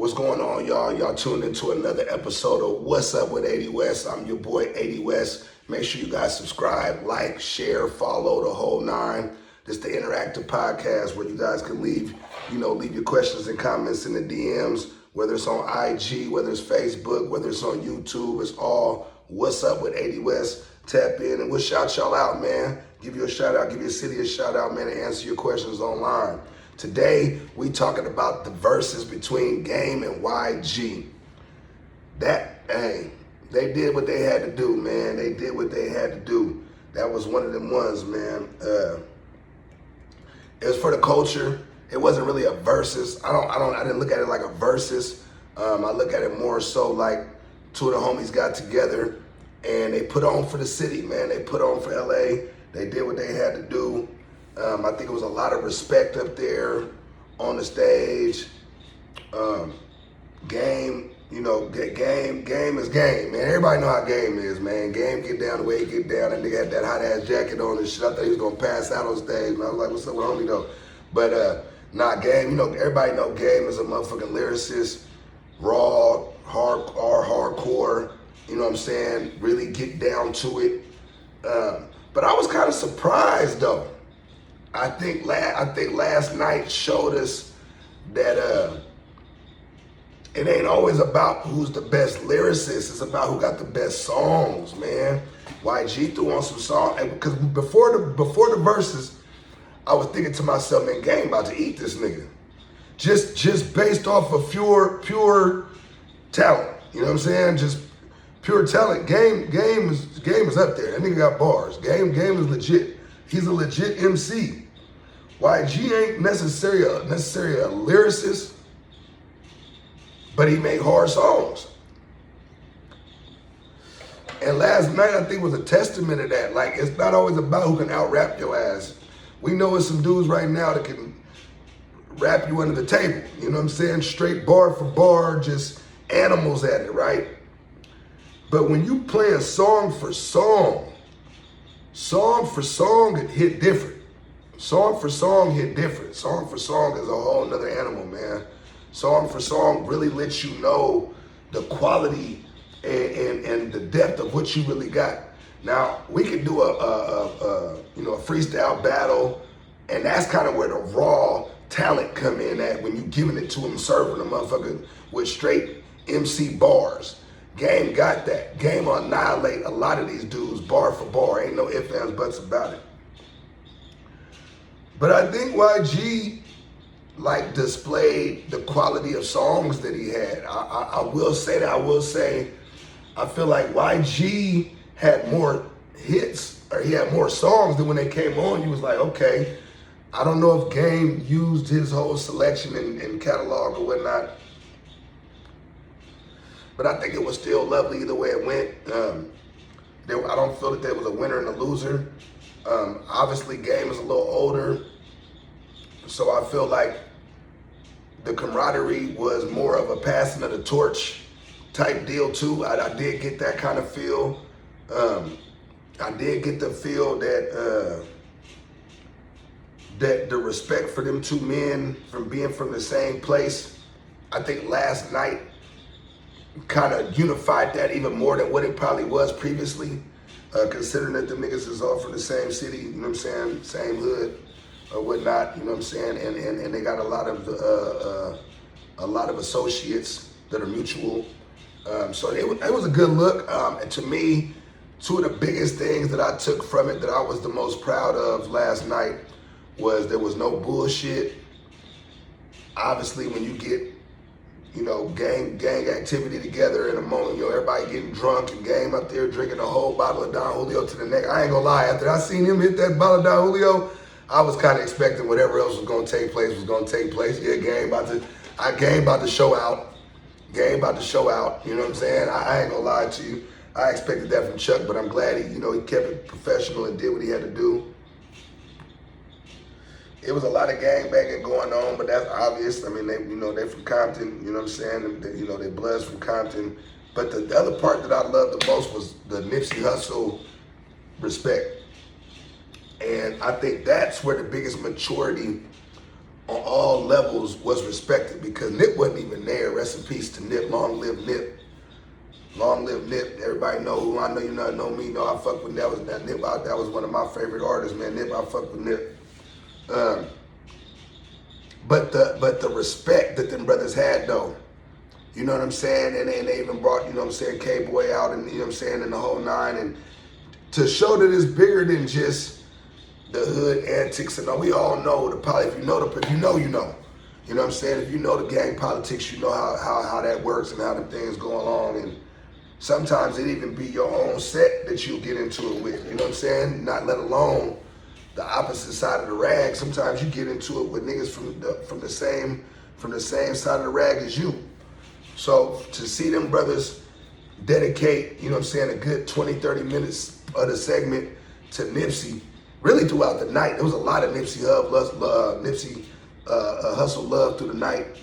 What's going on, y'all? Y'all tuned into another episode of What's Up with 80 West. I'm your boy, 80 West. Make sure you guys subscribe, like, share, follow the whole nine. This is the interactive podcast where you guys can leave your questions and comments in the DMs, whether it's on IG, whether it's Facebook, whether it's on YouTube. It's all What's Up with 80 West. Tap in and we'll shout y'all out, man. Give you a shout out, give your city a shout out, man, and answer your questions online. Today, we talking about the verses between Game and YG. They did what they had to do, man. They did what they had to do. That was one of them ones, man. It was for the culture. It wasn't really a versus. I didn't look at it like a versus. I look at it more so like two of the homies got together and they put on for the city, man. They put on for LA. They did what they had to do. I think it was a lot of respect up there on the stage. Game is game, man. Everybody know how Game is, man. Game get down the way he get down. That nigga had that hot ass jacket on and shit. I thought he was gonna pass out on stage. And I was like, what's up with homie though? But Game, everybody know Game is a motherfucking lyricist, raw, hardcore, you know what I'm saying? Really get down to it. But I was kind of surprised though. I think last night showed us that it ain't always about who's the best lyricist. It's about who got the best songs, man. YG threw on some songs, because before the verses, I was thinking to myself, man, Game about to eat this nigga, just based off of pure talent. You know what I'm saying? Just pure talent. Game is up there. That nigga got bars. Game is legit. He's a legit MC. YG ain't necessarily a lyricist, but he make hard songs. And last night I think was a testament of that. Like, it's not always about who can out-rap your ass. We know it's some dudes right now that can rap you under the table. You know what I'm saying? Straight bar for bar, just animals at it, right? But when you play a song for song, it hit different. Song for song hit different. Song for song is a whole nother animal, man. Song for song really lets you know the quality and the depth of what you really got. Now, we could do a freestyle battle, and that's kind of where the raw talent come in at, when you giving it to them, serving the motherfucker with straight MC bars. Game got that. Game annihilate a lot of these dudes bar for bar. Ain't no ifs, ands, buts about it. But I think YG displayed the quality of songs that he had. I will say that. I feel like YG had more hits, or he had more songs than when they came on. You was like, okay, I don't know if Game used his whole selection and catalog or whatnot. But I think it was still lovely either way it went. I don't feel that there was a winner and a loser. Obviously, Game is a little older, so I feel like the camaraderie was more of a passing of the torch type deal too. I did get that kind of feel. I did get the feel that the respect for them two men from being from the same place, I think last night kind of unified that even more than what it probably was previously, considering that the niggas is all from the same city, you know what I'm saying, same hood or whatnot, you know what I'm saying, and they got a lot of associates that are mutual. So it was a good look. And to me, two of the biggest things that I took from it that I was the most proud of last night was there was no bullshit. Obviously, when you get gang activity together in a moment, everybody getting drunk, and Game up there drinking a whole bottle of Don Julio to the neck. I ain't gonna lie, after I seen him hit that bottle of Don Julio, I was kind of expecting whatever else was gonna take place was gonna take place. Yeah, Game about to show out. Game about to show out, you know what I'm saying? I ain't gonna lie to you. I expected that from Chuck, but I'm glad he kept it professional and did what he had to do. It was a lot of gangbanging going on, but that's obvious. I mean, they from Compton, you know what I'm saying? Their blood's from Compton. But the other part that I loved the most was the Nipsey Hussle respect. And I think that's where the biggest maturity on all levels was respected because Nip wasn't even there. Rest in peace to Nip. Long live Nip. Long live Nip. Everybody know who I know. You know me. Know I fuck with that Nip. That was one of my favorite artists, man. Nip. I fuck with Nip. But the respect that them brothers had though, you know what I'm saying? And they even brought, you know what I'm saying, K-Boy out and, you know what I'm saying, and the whole nine. And to show that it's bigger than just the hood antics. And we all know if you know, you know. You know what I'm saying? If you know the gang politics, you know how that works and how the things go along. And sometimes it even be your own set that you get into it with, you know what I'm saying? Not let alone the opposite side of the rag. Sometimes you get into it with niggas from the same side of the rag as you. So to see them brothers dedicate, you know what I'm saying, a good 20, 30 minutes of the segment to Nipsey, really throughout the night. There was a lot of Nipsey hustle love through the night.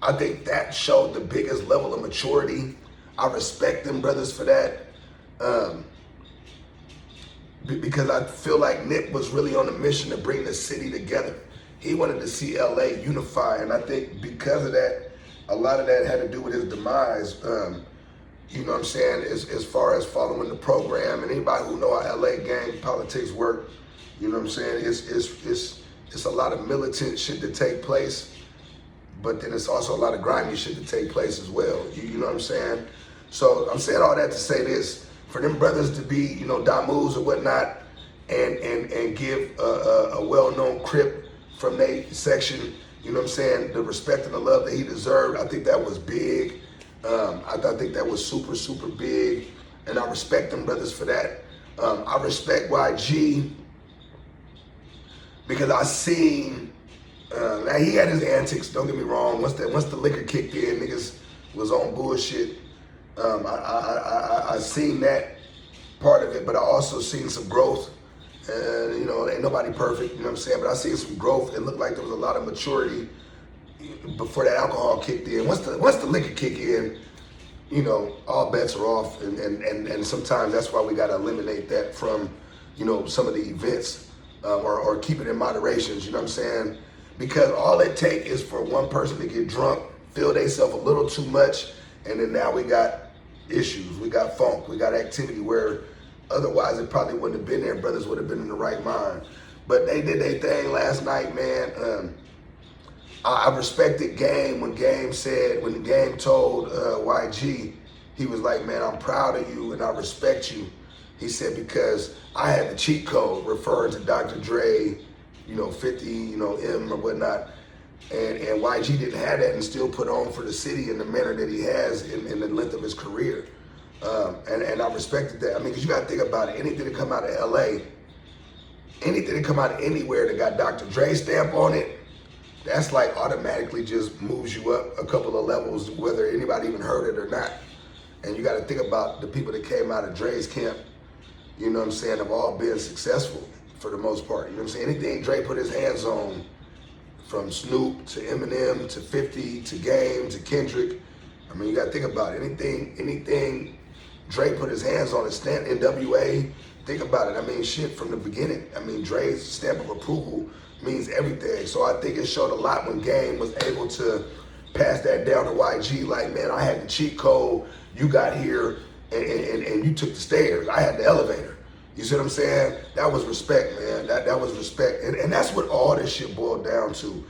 I think that showed the biggest level of maturity. I respect them brothers for that. Because I feel like Nip was really on a mission to bring the city together. He wanted to see LA unify, and I think because of that, a lot of that had to do with his demise. You know what I'm saying? As far as following the program, and anybody who know how LA gang politics work, you know what I'm saying? It's a lot of militant shit that take place, but then it's also a lot of grimy shit that take place as well. You know what I'm saying? So I'm saying all that to say this. For them brothers to be, you know, Damus or whatnot, and give a well-known Crip from their section, you know what I'm saying, the respect and the love that he deserved, I think that was big. I think that was super, super big, and I respect them brothers for that. I respect YG because I seen, now he had his antics, don't get me wrong. Once the liquor kicked in, niggas was on bullshit. I seen that part of it, but I also seen some growth. And you know, ain't nobody perfect, you know what I'm saying? But I seen some growth. It looked like there was a lot of maturity before that alcohol kicked in. Once the liquor kick in, you know, all bets are off. And sometimes that's why we gotta eliminate that from, you know, some of the events, or keep it in moderations, you know what I'm saying? Because all it takes is for one person to get drunk, feel themselves a little too much, and then now we got issues, we got funk, we got activity where otherwise it probably wouldn't have been there. Brothers would have been in the right mind. But they did their thing last night, man. I respected Game when the Game told YG, he was like, man, I'm proud of you and I respect you. He said, because I had the cheat code referring to Dr. Dre, you know, 50, you know, M or whatnot. And YG didn't have that and still put on for the city in the manner that he has in the length of his career. And I respected that. I mean, because you got to think about it. Anything that come out of LA, anything that come out of anywhere that got Dr. Dre stamp on it, that's like automatically just moves you up a couple of levels, whether anybody even heard it or not. And you got to think about the people that came out of Dre's camp, you know what I'm saying, have all been successful for the most part. You know what I'm saying? Anything Dre put his hands on, from Snoop to Eminem to 50 to Game to Kendrick. I mean, you gotta think about it. Anything Dre put his hands on, his NWA, think about it. I mean, shit from the beginning. I mean, Dre's stamp of approval means everything. So I think it showed a lot when Game was able to pass that down to YG. Like, man, I had the cheat code, you got here, and you took the stairs. I had the elevator. You see what I'm saying? That was respect, man. That was respect. And that's what all this shit boiled down to.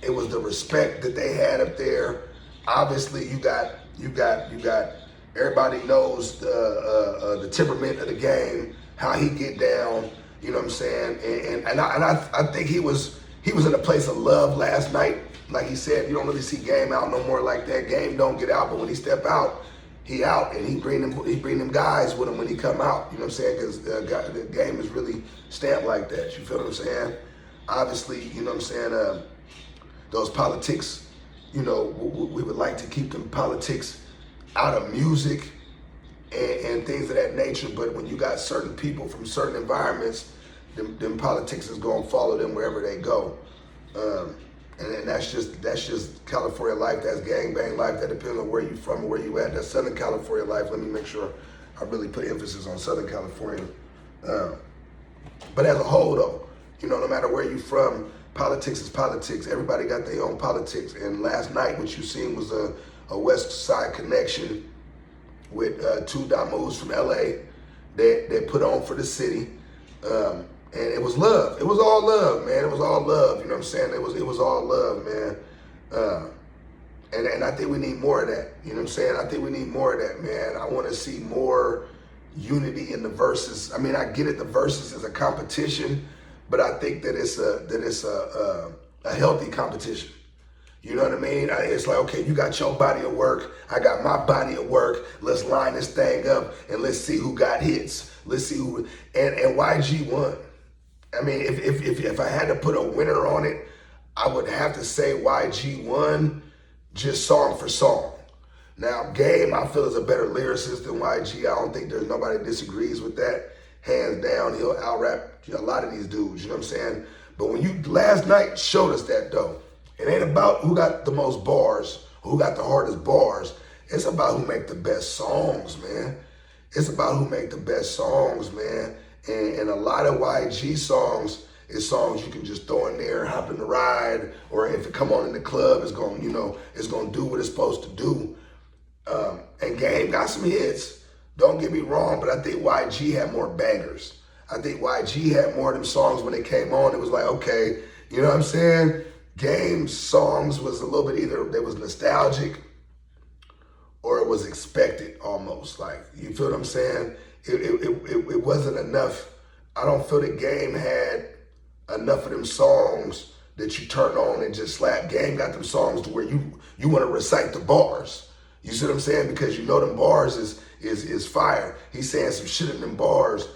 It was the respect that they had up there. Obviously, you got everybody knows the temperament of the game, how he get down, you know what I'm saying? And I think he was in a place of love last night. Like he said, you don't really see Game out no more like that. Game don't get out, but when he step out, he out, and he bring them guys with him when he come out. You know what I'm saying? Because the Game is really stamped like that. You feel what I'm saying? Obviously, you know what I'm saying? Those politics, you know, we would like to keep them politics out of music and things of that nature. But when you got certain people from certain environments, them politics is gonna follow them wherever they go. And that's just California life. That's gangbang life. That depends on where you from or where you at. That's Southern California life. Let me make sure I really put emphasis on Southern California. But as a whole, though, you know, no matter where you from, politics is politics. Everybody got their own politics. And last night, what you seen was a West Side connection with two Damus from LA that put on for the city. And it was love. It was all love, man. It was all love. You know what I'm saying? It was all love, man. And I think we need more of that. You know what I'm saying? I think we need more of that, man. I want to see more unity in the verses. I mean, I get it. The verses is a competition, but I think that it's a healthy competition. You know what I mean? It's like, okay, you got your body of work. I got my body of work. Let's line this thing up and let's see who got hits. Let's see who. And YG won. I mean, if I had to put a winner on it, I would have to say YG won, just song for song. Now, Game, I feel, is a better lyricist than YG. I don't think there's nobody disagrees with that. Hands down, he'll out-rap a lot of these dudes, you know what I'm saying? But when you, last night showed us that though. It ain't about who got the most bars, who got the hardest bars. It's about who make the best songs, man. It's about who make the best songs, man. And a lot of YG songs is songs you can just throw in there, hop in the ride, or if it come on in the club, it's gonna, you know, it's gonna do what it's supposed to do. And Game got some hits. Don't get me wrong, but I think YG had more bangers. I think YG had more of them songs when they came on. It was like, okay, you know what I'm saying? Game's songs was a little bit either, they was nostalgic or it was expected almost. Like, you feel what I'm saying? It wasn't enough. I don't feel that Game had enough of them songs that you turn on and just slap. Game got them songs to where you want to recite the bars. You see what I'm saying? Because you know them bars is fire. He's saying some shit in them bars,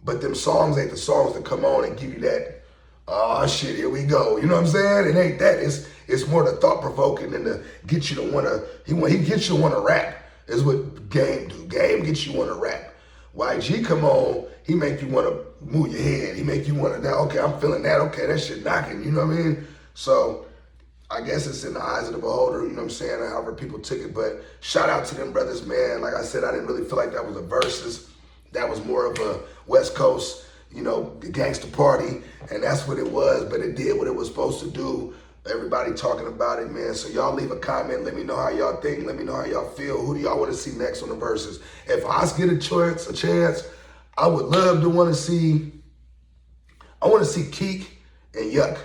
but them songs ain't the songs that come on and give you that, oh shit, here we go. You know what I'm saying? It ain't that. It's more the thought provoking and to get you to wanna, he gets you to wanna rap, is what Game do. Game gets you wanna rap. YG come on, he make you wanna move your head. He make you wanna, now, okay, I'm feeling that, okay, that shit knocking, you know what I mean? So I guess it's in the eyes of the beholder, you know what I'm saying, however people took it. But shout out to them brothers, man. Like I said, I didn't really feel like that was a versus. That was more of a West Coast, you know, gangster party, and that's what it was, but it did what it was supposed to do. Everybody talking about it, man. So y'all leave a comment. Let me know how y'all think. Let me know how y'all feel. Who do y'all want to see next on the verses? If I get a chance, I would love to want to see, Keek and Yuck.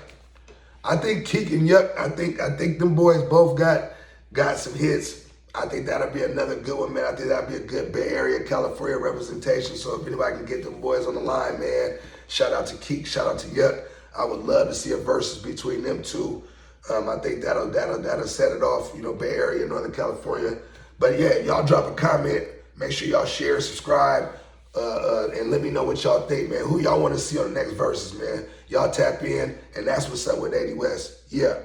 I think Keek and Yuck, I think them boys both got some hits. I think that'll be another good one, man. I think that'll be a good Bay Area, California representation. So if anybody can get them boys on the line, man, shout out to Keek, shout out to Yuck. I would love to see a versus between them two. I think that'll set it off, you know, Bay Area, Northern California. But yeah, y'all drop a comment. Make sure y'all share, subscribe, and let me know what y'all think, man. Who y'all want to see on the next verses, man. Y'all tap in, and that's what's up with 80 West. Yeah.